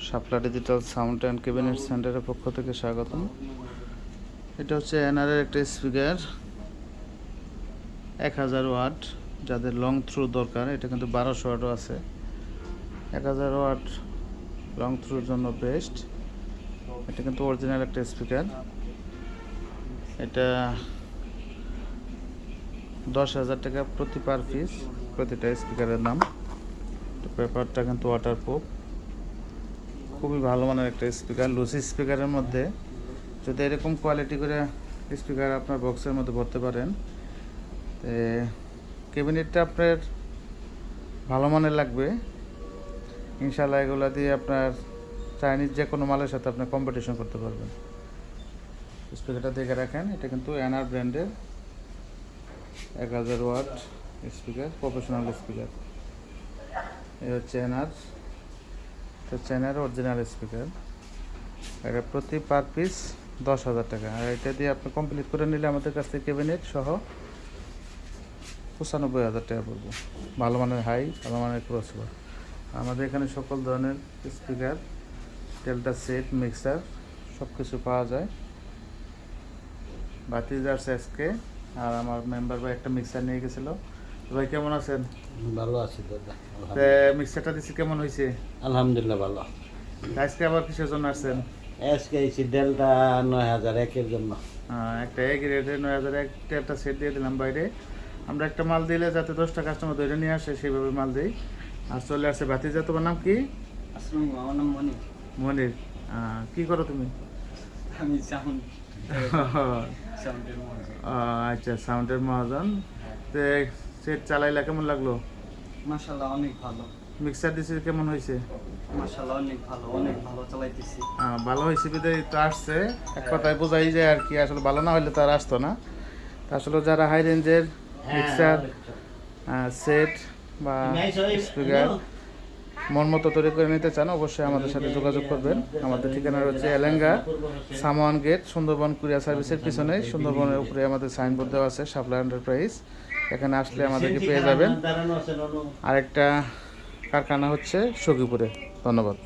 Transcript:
Shapla digital sound and cabinet সেন্টারের পক্ষ থেকে স্বাগতম। এটা হচ্ছে এনআরের একটা স্পিকার 1000 ওয়াট। যাদের লং থ্রু দরকার, এটা কিন্তু 1200 ওয়াটও আছে। 1000 ওয়াট লং থ্রুর জন্য বেস্ট। এটা কিন্তু অরিজিনাল একটা স্পিকার। এটা 10,000 টাকা প্রতি পার পিস, প্রতিটা স্পিকারের দাম। পেপারটা কিন্তু ওয়াটারপ্রুফ, খুবই ভালো মানের একটা স্পিকার। লুসি স্পিকারের মধ্যে যদি এরকম কোয়ালিটি করে স্পিকার আপনার বক্সের মধ্যে ভরতে পারেন, ক্যাবিনেটটা আপনার ভালো মানের লাগবে ইনশাল্লাহ। এগুলো দিয়ে আপনার চাইনিজ যে কোনো মালের সাথে আপনি কম্পিটিশন করতে পারবেন। স্পিকারটা দেখে রাখেন, এটা কিন্তু এনআর ব্র্যান্ডের 1000 ওয়াট স্পিকার, প্রফেশনাল স্পিকার। এই হচ্ছে এনআর, এনআর অরিজিনাল স্পিকার। এটা প্রতি পার পিস 10,000 টাকা। আর এটা দিয়ে আপনি কমপ্লিট করে নিলে আমাদের কাছ থেকে ক্যাবিনেট সহ 95,000 টাকা পড়বে। ভালো মানের হাই, ভালো মানের ক্রসওভার। আমাদের এখানে সকল ধরনের স্পিকার, টেলটা সেট, মিক্সার সব কিছু পাওয়া যায়। বাতিজার এসকে আর আমার মেম্বার ভাই একটা মিক্সার নিয়ে গেছিলো। ভাই কেমন আছেন? ভালো আছি দাদা। মিক্সারটা দিচ্ছি, কেমন হয়েছে? আলহামদুলিল্লাহ ভালো। আজকে আবার কিসের জন্য আসছেন? আজকে এই ডেলটা 9001 এর জন্য। একটা এক রেটে 9001 একটা সেট দিয়ে দিলাম বাইরে। আমরা একটা মাল দিলে যাতে 10টা কাস্টমার ধরে নিয়ে আসে সেইভাবে মাল দিই। আর চলে আসে ভাতিজা। তোমার নাম কি? আমার নাম মনির। মনির। কি করো তুমি? আমি সাউন্ডের মহাজন। আচ্ছা, সাউন্ডের মহাজন। তো সেট চালাইলা কেমন লাগলো? মাশাআল্লাহ অনেক ভালো। মিক্সার দিছি কেমন হয়েছে? মাশাআল্লাহ অনেক ভালো চালাইতেছি। ভালো হয়েছে বিদায় তো আসছে। এক কথায় বোঝাই যায় আর কি, আসলে ভালো না হলে তো আর আসতো না। আসলে যারা হাই রেঞ্জের মিক্সার সেট বা স্পিকার মন মতো তৈরি করে নিতে চান, অবশ্যই আমাদের সাথে যোগাযোগ করবেন। আমাদের ঠিকানা হচ্ছে এলেঙ্গা সামওয়ান গেট, সুন্দরবন কুরিয়ার সার্ভিসের পিছনে। সুন্দরবনের উপরে আমাদের সাইনবোর্ড দেওয়া আছে শাপলা এন্টারপ্রাইজ। এখানে আসলে আমাদেরকে পেয়ে যাবেন। আরেকটা কারখানা হচ্ছে সখীপুরে। ধন্যবাদ।